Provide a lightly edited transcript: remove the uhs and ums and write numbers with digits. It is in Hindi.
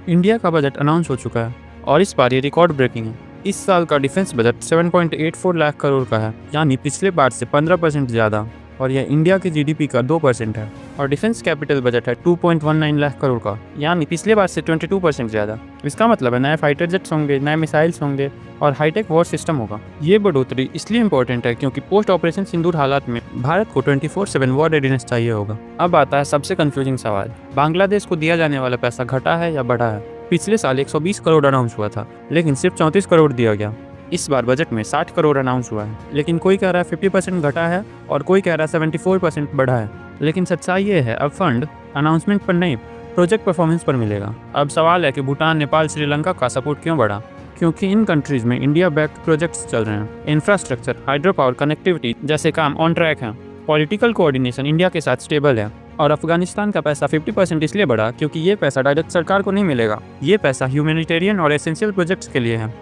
इंडिया का बजट अनाउंस हो चुका है और इस बार ये रिकॉर्ड ब्रेकिंग है। इस साल का डिफेंस बजट 7.84 लाख करोड़ का है, यानी पिछले बार से 15% ज़्यादा, और यह इंडिया की जीडीपी का 2% है। और डिफेंस कैपिटल बजट है 2.19 लाख करोड़ का, यानी पिछले बार से 22% ज़्यादा। इसका मतलब है नए फाइटर जेट्स होंगे, नए मिसाइल्स होंगे और हाईटेक वॉर सिस्टम होगा। ये बढ़ोतरी इसलिए इंपॉर्टेंट है क्योंकि पोस्ट ऑपरेशन सिंदूर हालात में भारत को 24/7 वॉर रेडीनेस चाहिए होगा। अब आता है सबसे कंफ्यूजिंग सवाल, बांग्लादेश को दिया जाने वाला पैसा घटा है या बढ़ा है? पिछले साल 120 करोड़ अनाउंस हुआ था, लेकिन सिर्फ 34 करोड़ दिया गया। इस बार बजट में 60 करोड़ अनाउंस हुआ है, लेकिन कोई कह रहा है 50% घटा है और कोई कह रहा है 74% बढ़ा है। लेकिन सच्चाई ये है, अब फंड अनाउंसमेंट पर नहीं, प्रोजेक्ट परफॉर्मेंस पर मिलेगा। अब सवाल है कि भूटान, नेपाल, श्रीलंका का सपोर्ट क्यों बढ़ा? क्योंकि इन कंट्रीज में इंडिया बैक्ड प्रोजेक्ट्स चल रहे हैं। इंफ्रास्ट्रक्चर, हाइड्रो पावर, कनेक्टिविटी जैसे काम ऑन ट्रैक हैं। पॉलिटिकल कोऑर्डिनेशन इंडिया के साथ स्टेबल है। और अफगानिस्तान का पैसा 50% इसलिए बढ़ा क्योंकि ये पैसा डायरेक्ट सरकार को नहीं मिलेगा, ये पैसा ह्यूमैनिटेरियन और एसेंशियल प्रोजेक्ट्स के लिए है।